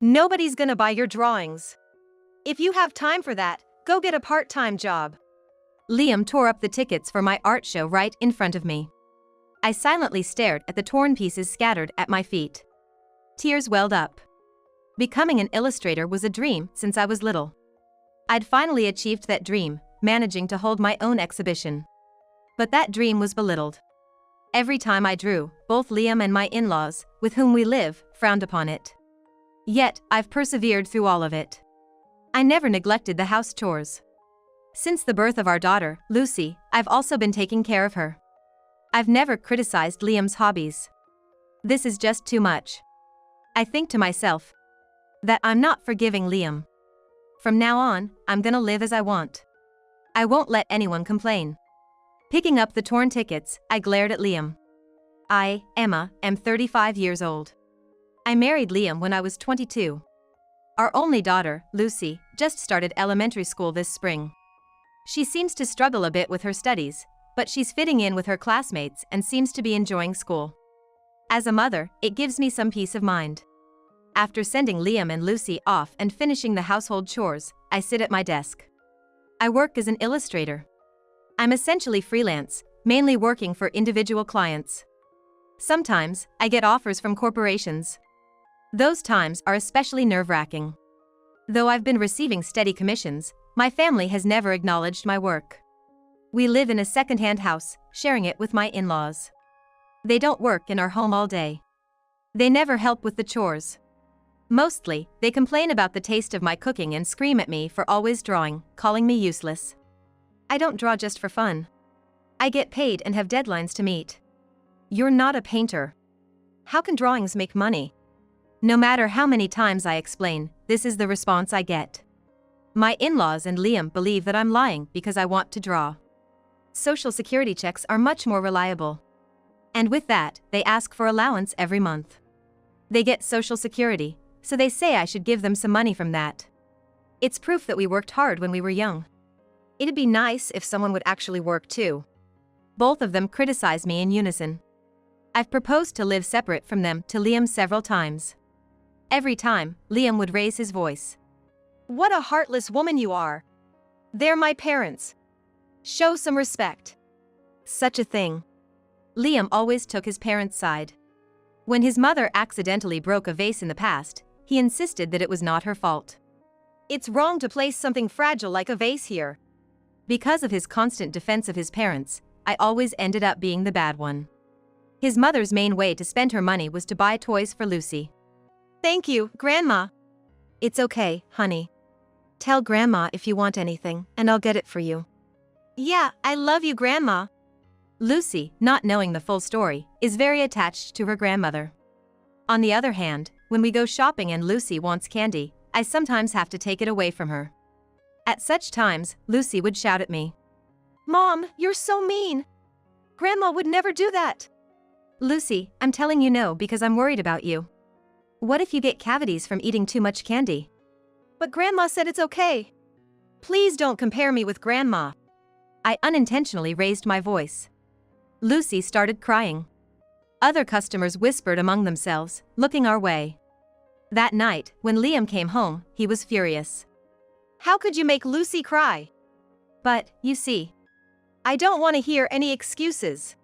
Nobody's gonna buy your drawings. If you have time for that, go get a part-time job. Liam tore up the tickets for my art show right in front of me. I silently stared at the torn pieces scattered at my feet. Tears welled up. Becoming an illustrator was a dream since I was little. I'd finally achieved that dream, managing to hold my own exhibition. But that dream was belittled. Every time I drew, both Liam and my in-laws, with whom we live, frowned upon it. Yet, I've persevered through all of it. I never neglected the house chores. Since the birth of our daughter, Lucy, I've also been taking care of her. I've never criticized Liam's hobbies. This is just too much. I think to myself that I'm not forgiving Liam. From now on, I'm gonna live as I want. I won't let anyone complain. Picking up the torn tickets, I glared at Liam. I, Emma, am 35 years old. I married Liam when I was 22. Our only daughter, Lucy, just started elementary school this spring. She seems to struggle a bit with her studies, but she's fitting in with her classmates and seems to be enjoying school. As a mother, it gives me some peace of mind. After sending Liam and Lucy off and finishing the household chores, I sit at my desk. I work as an illustrator. I'm essentially freelance, mainly working for individual clients. Sometimes, I get offers from corporations. Those times are especially nerve-wracking. Though I've been receiving steady commissions, my family has never acknowledged my work. We live in a second-hand house, sharing it with my in-laws. They don't work in our home all day. They never help with the chores. Mostly, they complain about the taste of my cooking and scream at me for always drawing, calling me useless. I don't draw just for fun. I get paid and have deadlines to meet. You're not a painter. How can drawings make money? No matter how many times I explain, this is the response I get. My in-laws and Liam believe that I'm lying because I want to draw. Social Security checks are much more reliable. And with that, they ask for allowance every month. They get Social Security, so they say I should give them some money from that. It's proof that we worked hard when we were young. It'd be nice if someone would actually work too. Both of them criticize me in unison. I've proposed to live separate from them to Liam several times. Every time, Liam would raise his voice. What a heartless woman you are. They're my parents. Show some respect. Such a thing. Liam always took his parents' side. When his mother accidentally broke a vase in the past, he insisted that it was not her fault. It's wrong to place something fragile like a vase here. Because of his constant defense of his parents, I always ended up being the bad one. His mother's main way to spend her money was to buy toys for Lucy. Thank you, Grandma. It's okay, honey. Tell Grandma if you want anything, and I'll get it for you. Yeah, I love you, Grandma. Lucy, not knowing the full story, is very attached to her grandmother. On the other hand, when we go shopping and Lucy wants candy, I sometimes have to take it away from her. At such times, Lucy would shout at me. Mom, you're so mean. Grandma would never do that. Lucy, I'm telling you no because I'm worried about you. What if you get cavities from eating too much candy? But Grandma said it's okay. Please don't compare me with Grandma. I unintentionally raised my voice. Lucy started crying. Other customers whispered among themselves, looking our way. That night, when Liam came home, he was furious. How could you make Lucy cry? But, you see, I don't want to hear any excuses.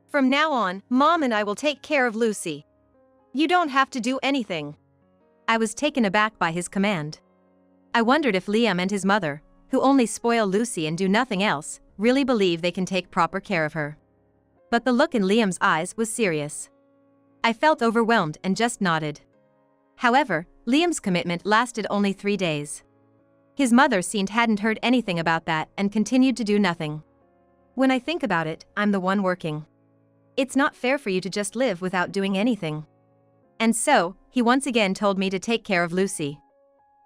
From now on, Mom and I will take care of Lucy. You don't have to do anything. I was taken aback by his command. I wondered if Liam and his mother, who only spoil Lucy and do nothing else, really believe they can take proper care of her. But the look in Liam's eyes was serious. I felt overwhelmed and just nodded. However, Liam's commitment lasted only 3 days. His mother hadn't heard anything about that and continued to do nothing. When I think about it, I'm the one working. It's not fair for you to just live without doing anything. And so, he once again told me to take care of Lucy.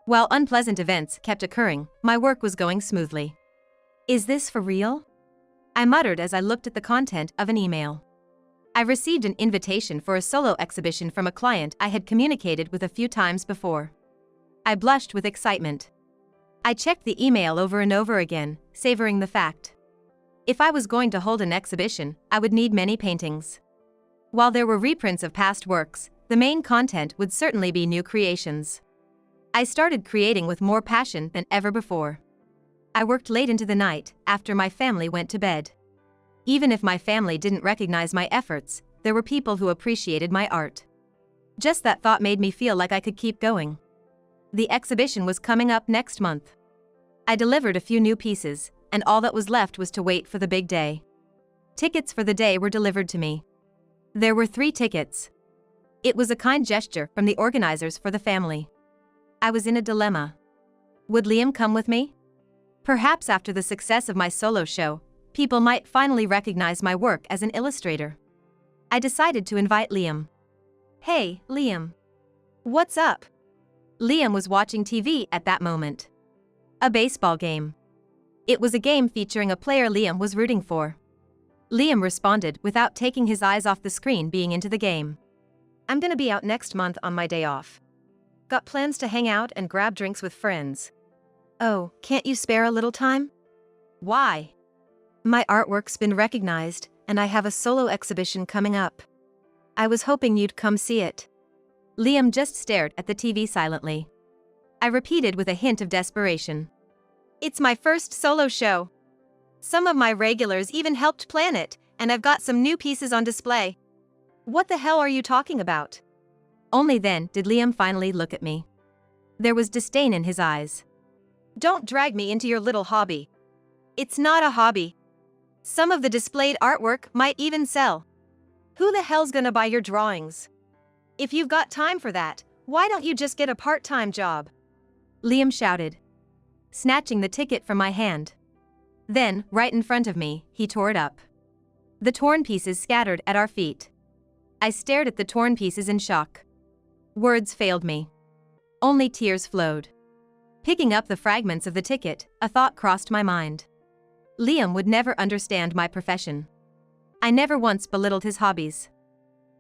While unpleasant events kept occurring, my work was going smoothly. Is this for real? I muttered as I looked at the content of an email. I received an invitation for a solo exhibition from a client I had communicated with a few times before. I blushed with excitement. I checked the email over and over again, savoring the fact. If I was going to hold an exhibition, I would need many paintings. While there were reprints of past works, the main content would certainly be new creations. I started creating with more passion than ever before. I worked late into the night, after my family went to bed. Even if my family didn't recognize my efforts, there were people who appreciated my art. Just that thought made me feel like I could keep going. The exhibition was coming up next month. I delivered a few new pieces, and all that was left was to wait for the big day. Tickets for the day were delivered to me. There were 3 tickets. It was a kind gesture from the organizers for the family. I was in a dilemma. Would Liam come with me? Perhaps after the success of my solo show, people might finally recognize my work as an illustrator. I decided to invite Liam. Hey, Liam. What's up? Liam was watching TV at that moment. A baseball game. It was a game featuring a player Liam was rooting for. Liam responded without taking his eyes off the screen, being into the game. I'm gonna be out next month on my day off. Got plans to hang out and grab drinks with friends. Oh, can't you spare a little time? Why? My artwork's been recognized, and I have a solo exhibition coming up. I was hoping you'd come see it. Liam just stared at the TV silently. I repeated with a hint of desperation. It's my first solo show. Some of my regulars even helped plan it, and I've got some new pieces on display. What the hell are you talking about? Only then did Liam finally look at me. There was disdain in his eyes. Don't drag me into your little hobby. It's not a hobby. Some of the displayed artwork might even sell. Who the hell's gonna buy your drawings? If you've got time for that, why don't you just get a part-time job? Liam shouted, snatching the ticket from my hand. Then, right in front of me, he tore it up. The torn pieces scattered at our feet. I stared at the torn pieces in shock. Words failed me. Only tears flowed. Picking up the fragments of the ticket, a thought crossed my mind. Liam would never understand my profession. I never once belittled his hobbies.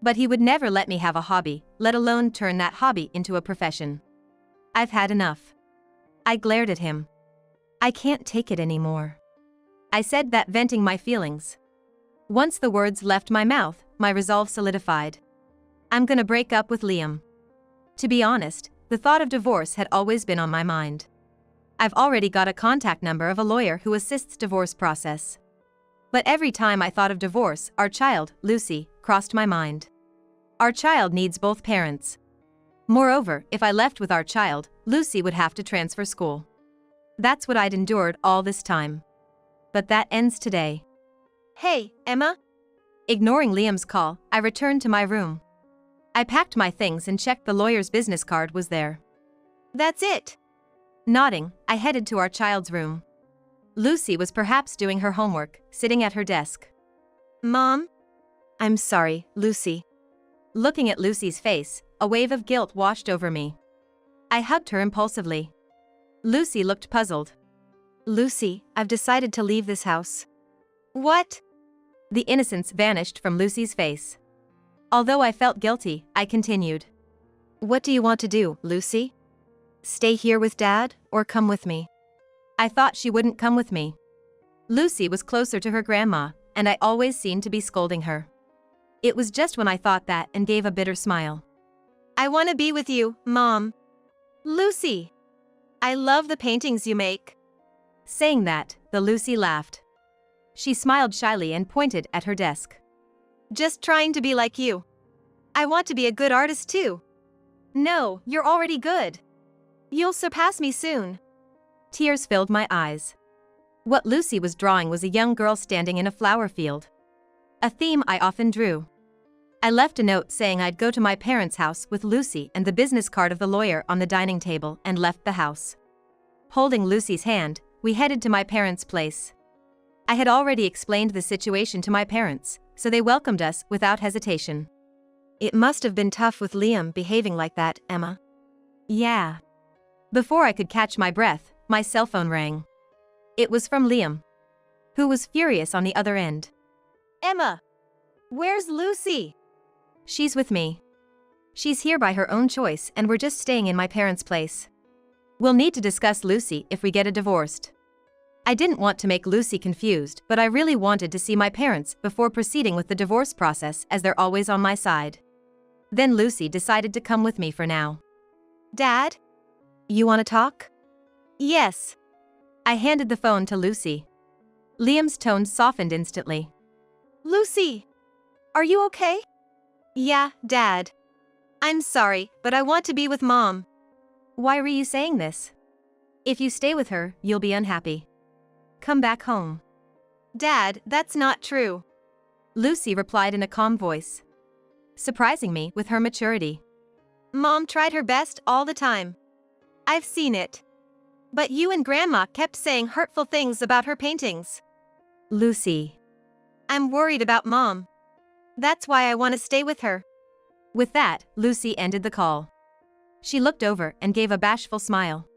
But he would never let me have a hobby, let alone turn that hobby into a profession. I've had enough. I glared at him. I can't take it anymore. I said that, venting my feelings. Once the words left my mouth, my resolve solidified. I'm gonna break up with Liam. To be honest, the thought of divorce had always been on my mind. I've already got a contact number of a lawyer who assists divorce process. But every time I thought of divorce, our child, Lucy, crossed my mind. Our child needs both parents. Moreover, if I left with our child, Lucy would have to transfer school. That's what I'd endured all this time. But that ends today. Hey, Emma? Ignoring Liam's call, I returned to my room. I packed my things and checked the lawyer's business card was there. That's it. Nodding, I headed to our child's room. Lucy was perhaps doing her homework, sitting at her desk. Mom? I'm sorry, Lucy. Looking at Lucy's face, a wave of guilt washed over me. I hugged her impulsively. Lucy looked puzzled. Lucy, I've decided to leave this house. What? The innocence vanished from Lucy's face. Although I felt guilty, I continued. What do you want to do, Lucy? Stay here with Dad, or come with me? I thought she wouldn't come with me. Lucy was closer to her grandma, and I always seemed to be scolding her. It was just when I thought that and gave a bitter smile. I want to be with you, Mom. Lucy! I love the paintings you make. Saying that, the Lucy laughed. She smiled shyly and pointed at her desk. Just trying to be like you. I want to be a good artist too. No, you're already good. You'll surpass me soon. Tears filled my eyes. What Lucy was drawing was a young girl standing in a flower field. A theme I often drew. I left a note saying I'd go to my parents' house with Lucy and the business card of the lawyer on the dining table and left the house. Holding Lucy's hand, we headed to my parents' place. I had already explained the situation to my parents, so they welcomed us without hesitation. It must have been tough with Liam behaving like that, Emma. Yeah. Before I could catch my breath, my cell phone rang. It was from Liam, who was furious on the other end. Emma! Where's Lucy? She's with me. She's here by her own choice and we're just staying in my parents' place. We'll need to discuss Lucy if we get divorced. I didn't want to make Lucy confused, but I really wanted to see my parents before proceeding with the divorce process, as they're always on my side. Then Lucy decided to come with me for now. Dad? You want to talk? Yes. I handed the phone to Lucy. Liam's tone softened instantly. Lucy! Are you okay? Yeah, Dad. I'm sorry, but I want to be with Mom. Why were you saying this? If you stay with her, you'll be unhappy. Come back home. Dad, that's not true. Lucy replied in a calm voice, surprising me with her maturity. Mom tried her best all the time. I've seen it. But you and Grandma kept saying hurtful things about her paintings. Lucy. I'm worried about Mom. That's why I want to stay with her. With that, Lucy ended the call. She looked over and gave a bashful smile.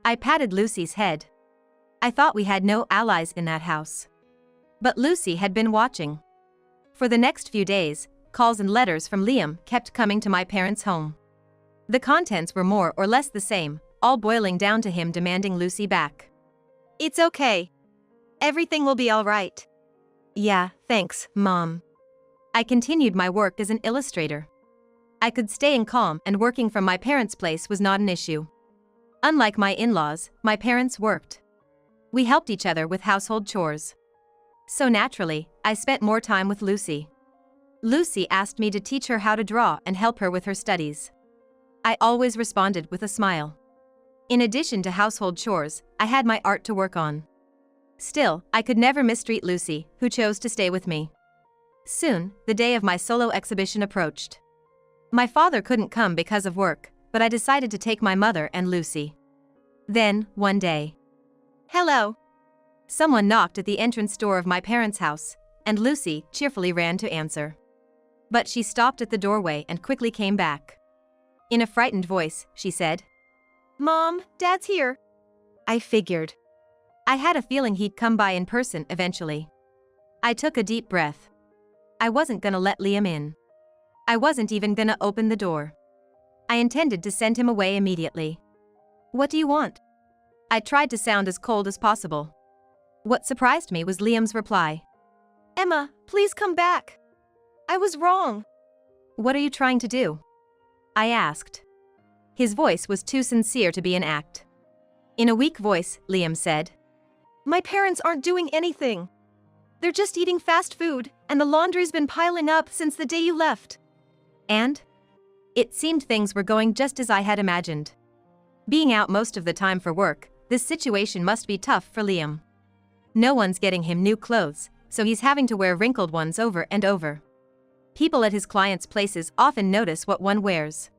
I patted Lucy's head. I thought we had no allies in that house. But Lucy had been watching. For the next few days, calls and letters from Liam kept coming to my parents' home. The contents were more or less the same, all boiling down to him demanding Lucy back. It's okay. Everything will be all right. Yeah, thanks, Mom. I continued my work as an illustrator. I could stay in calm, and working from my parents' place was not an issue. Unlike my in-laws, my parents worked. We helped each other with household chores. So naturally, I spent more time with Lucy. Lucy asked me to teach her how to draw and help her with her studies. I always responded with a smile. In addition to household chores, I had my art to work on. Still, I could never mistreat Lucy, who chose to stay with me. Soon, the day of my solo exhibition approached. My father couldn't come because of work, but I decided to take my mother and Lucy. Then, one day. Hello. Someone knocked at the entrance door of my parents' house, and Lucy cheerfully ran to answer. But she stopped at the doorway and quickly came back. In a frightened voice, she said, Mom, Dad's here. I figured. I had a feeling he'd come by in person eventually. I took a deep breath. I wasn't gonna let Liam in. I wasn't even gonna open the door. I intended to send him away immediately. What do you want? I tried to sound as cold as possible. What surprised me was Liam's reply. Emma, please come back. I was wrong. What are you trying to do? I asked. His voice was too sincere to be an act. In a weak voice, Liam said, My parents aren't doing anything. They're just eating fast food, and the laundry's been piling up since the day you left. And? It seemed things were going just as I had imagined. Being out most of the time for work, this situation must be tough for Liam. No one's getting him new clothes, so he's having to wear wrinkled ones over and over. People at his clients' places often notice what one wears.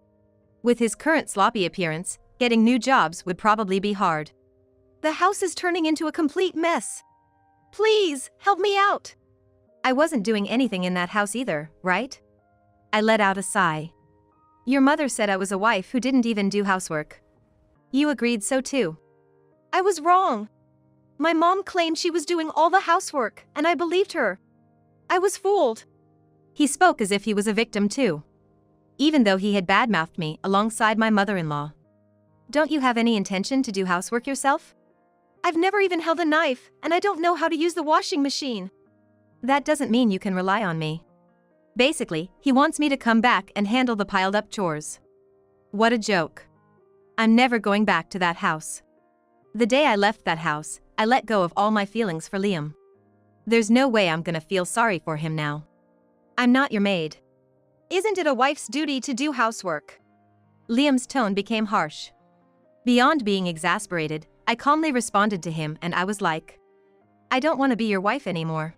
With his current sloppy appearance, getting new jobs would probably be hard. The house is turning into a complete mess. Please, help me out. I wasn't doing anything in that house either, right? I let out a sigh. Your mother said I was a wife who didn't even do housework. You agreed so too. I was wrong. My mom claimed she was doing all the housework, and I believed her. I was fooled. He spoke as if he was a victim too. Even though he had badmouthed me alongside my mother-in-law. Don't you have any intention to do housework yourself? I've never even held a knife, and I don't know how to use the washing machine. That doesn't mean you can rely on me. Basically, he wants me to come back and handle the piled-up chores. What a joke. I'm never going back to that house. The day I left that house, I let go of all my feelings for Liam. There's no way I'm gonna feel sorry for him now. I'm not your maid. Isn't it a wife's duty to do housework? Liam's tone became harsh. Beyond being exasperated, I calmly responded to him and I was like, I don't want to be your wife anymore.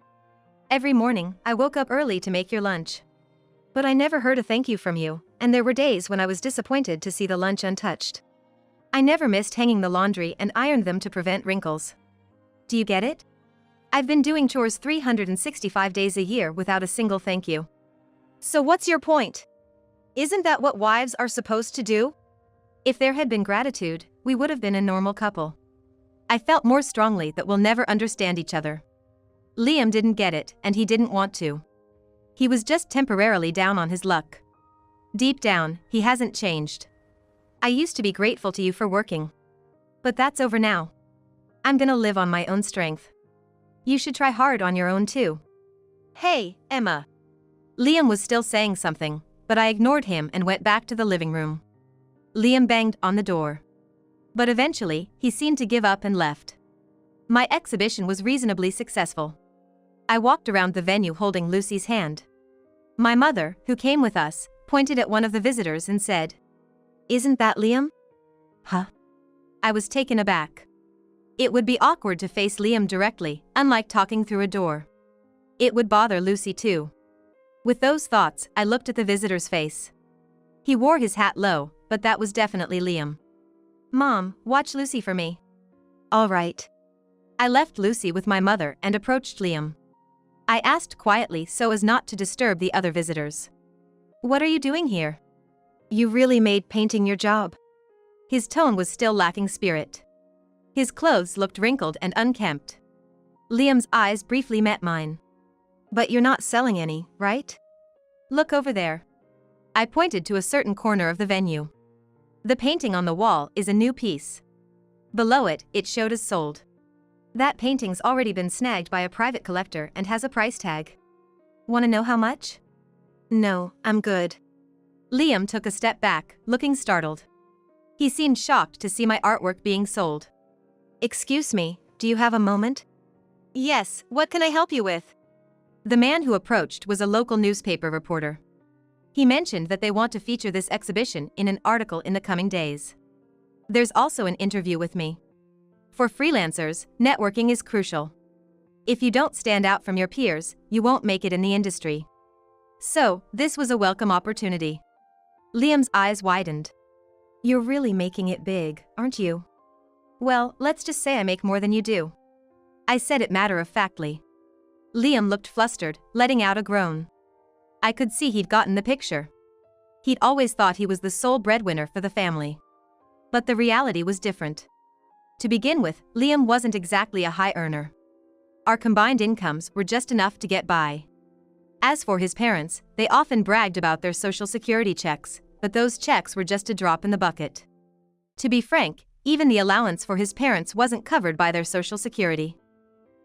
Every morning, I woke up early to make your lunch. But I never heard a thank you from you, and there were days when I was disappointed to see the lunch untouched. I never missed hanging the laundry and ironed them to prevent wrinkles. Do you get it? I've been doing chores 365 days a year without a single thank you. So what's your point? Isn't that what wives are supposed to do? If there had been gratitude, we would have been a normal couple. I felt more strongly that we'll never understand each other. Liam didn't get it, and he didn't want to. He was just temporarily down on his luck. Deep down, he hasn't changed. I used to be grateful to you for working. But that's over now. I'm gonna live on my own strength. You should try hard on your own too. Hey, Emma. Liam was still saying something, but I ignored him and went back to the living room. Liam banged on the door. But eventually, he seemed to give up and left. My exhibition was reasonably successful. I walked around the venue holding Lucy's hand. My mother, who came with us, pointed at one of the visitors and said, "Isn't that Liam?" "Huh?" I was taken aback. It would be awkward to face Liam directly, unlike talking through a door. It would bother Lucy too. With those thoughts, I looked at the visitor's face. He wore his hat low, but that was definitely Liam. "Mom, watch Lucy for me." "All right." I left Lucy with my mother and approached Liam. I asked quietly so as not to disturb the other visitors. "What are you doing here?" "You really made painting your job." His tone was still lacking spirit. His clothes looked wrinkled and unkempt. Liam's eyes briefly met mine. "But you're not selling any, right?" "Look over there." I pointed to a certain corner of the venue. The painting on the wall is a new piece. Below it, it showed as sold. "That painting's already been snagged by a private collector and has a price tag. Want to know how much?" "No, I'm good." Liam took a step back, looking startled. He seemed shocked to see my artwork being sold. "Excuse me, do you have a moment?" "Yes, what can I help you with?" The man who approached was a local newspaper reporter. He mentioned that they want to feature this exhibition in an article in the coming days. There's also an interview with me. For freelancers, networking is crucial. If you don't stand out from your peers, you won't make it in the industry. So, this was a welcome opportunity. Liam's eyes widened. "You're really making it big, aren't you?" "Well, let's just say I make more than you do." I said it matter-of-factly. Liam looked flustered, letting out a groan. I could see he'd gotten the picture. He'd always thought he was the sole breadwinner for the family. But the reality was different. To begin with, Liam wasn't exactly a high earner. Our combined incomes were just enough to get by. As for his parents, they often bragged about their social security checks, but those checks were just a drop in the bucket. To be frank, even the allowance for his parents wasn't covered by their social security.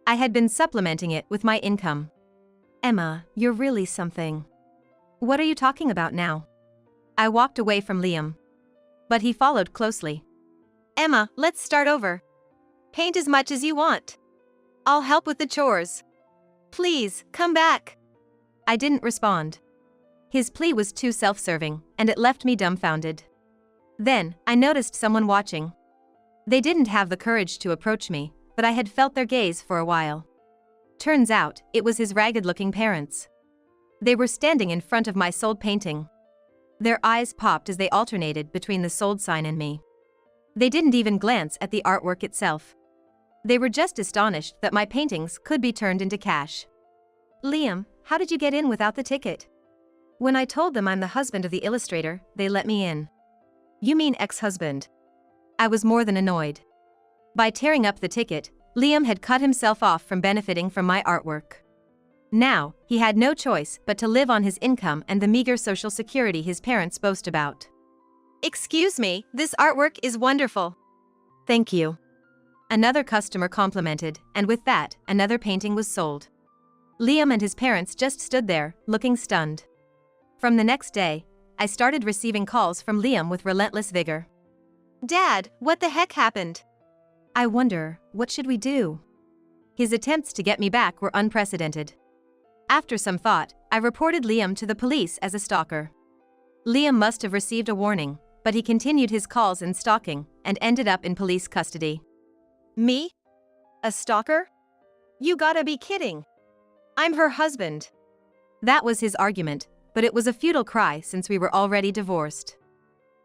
I had been supplementing it with my income. "Emma, you're really something." "What are you talking about now?" I walked away from Liam. But he followed closely. "Emma, let's start over. Paint as much as you want. I'll help with the chores. Please, come back." I didn't respond. His plea was too self-serving, and it left me dumbfounded. Then, I noticed someone watching. They didn't have the courage to approach me, but I had felt their gaze for a while. Turns out, it was his ragged-looking parents. They were standing in front of my sold painting. Their eyes popped as they alternated between the sold sign and me. They didn't even glance at the artwork itself. They were just astonished that my paintings could be turned into cash. "Liam, how did you get in without the ticket?" When I told them I'm the husband of the illustrator, they let me in. "You mean ex-husband?" I was more than annoyed. By tearing up the ticket, Liam had cut himself off from benefiting from my artwork. Now, he had no choice but to live on his income and the meager social security his parents boast about. "Excuse me, this artwork is wonderful." "Thank you." Another customer complimented, and with that, another painting was sold. Liam and his parents just stood there, looking stunned. From the next day, I started receiving calls from Liam with relentless vigor. "Dad, what the heck happened?" "I wonder, what should we do?" His attempts to get me back were unprecedented. After some thought, I reported Liam to the police as a stalker. Liam must have received a warning, but he continued his calls and stalking, and ended up in police custody. "Me? A stalker? You gotta be kidding. I'm her husband." That was his argument, but it was a futile cry since we were already divorced.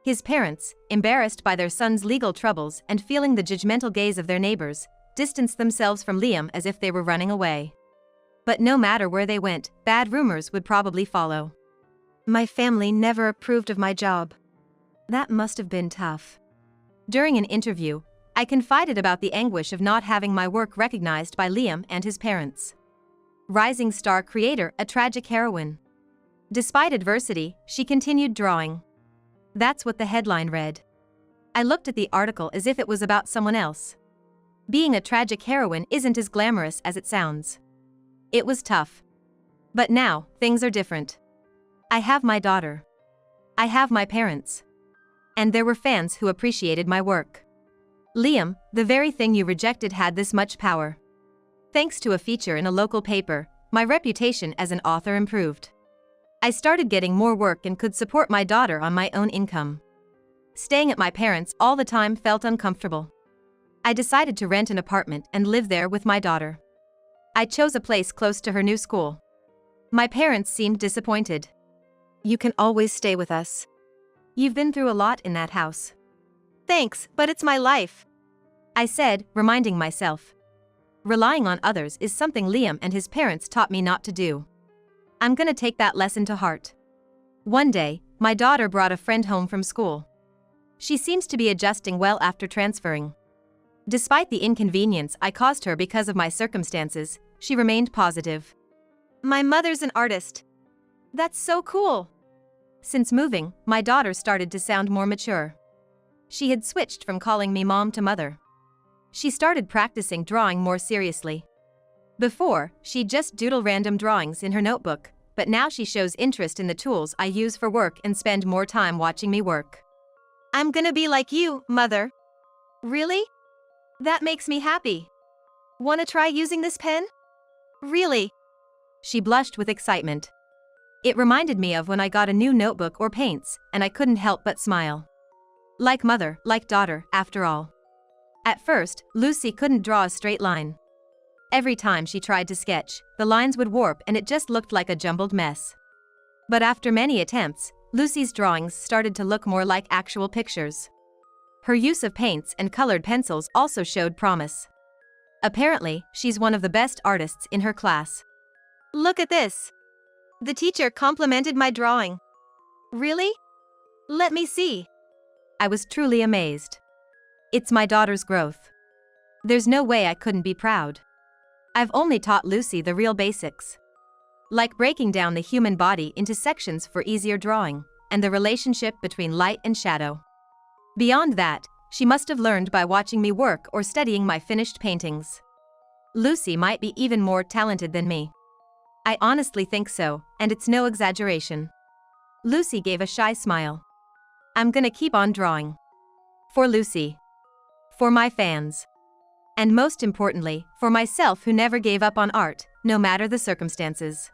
His parents, embarrassed by their son's legal troubles and feeling the judgmental gaze of their neighbors, distanced themselves from Liam as if they were running away. But no matter where they went, bad rumors would probably follow. "My family never approved of my job." That must have been tough. During an interview, I confided about the anguish of not having my work recognized by Liam and his parents. Rising star creator, a tragic heroine. Despite adversity, she continued drawing. That's what the headline read. I looked at the article as if it was about someone else. Being a tragic heroine isn't as glamorous as it sounds. It was tough. But now, things are different. I have my daughter. I have my parents. And there were fans who appreciated my work. Liam, the very thing you rejected had this much power. Thanks to a feature in a local paper, my reputation as an author improved. I started getting more work and could support my daughter on my own income. Staying at my parents' all the time felt uncomfortable. I decided to rent an apartment and live there with my daughter. I chose a place close to her new school. My parents seemed disappointed. You can always stay with us. You've been through a lot in that house. Thanks, but it's my life, I said, reminding myself. Relying on others is something Liam and his parents taught me not to do. I'm gonna take that lesson to heart. One day, my daughter brought a friend home from school. She seems to be adjusting well after transferring. Despite the inconvenience I caused her because of my circumstances, she remained positive. My mother's an artist. That's so cool. Since moving, my daughter started to sound more mature. She had switched from calling me mom to mother. She started practicing drawing more seriously. Before, she'd just doodle random drawings in her notebook, but now she shows interest in the tools I use for work and spend more time watching me work. I'm gonna be like you, mother. Really? That makes me happy. Wanna try using this pen? Really? She blushed with excitement. It reminded me of when I got a new notebook or paints, and I couldn't help but smile. Like mother, like daughter, after all. At first, Lucy couldn't draw a straight line. Every time she tried to sketch, the lines would warp and it just looked like a jumbled mess. But after many attempts, Lucy's drawings started to look more like actual pictures. Her use of paints and colored pencils also showed promise. Apparently, she's one of the best artists in her class. Look at this. The teacher complimented my drawing. Really? Let me see. I was truly amazed. It's my daughter's growth. There's no way I couldn't be proud. I've only taught Lucy the real basics. Like breaking down the human body into sections for easier drawing, and the relationship between light and shadow. Beyond that, she must have learned by watching me work or studying my finished paintings. Lucy might be even more talented than me. I honestly think so, and it's no exaggeration. Lucy gave a shy smile. I'm gonna keep on drawing. For Lucy. For my fans. And most importantly, for myself who never gave up on art, no matter the circumstances.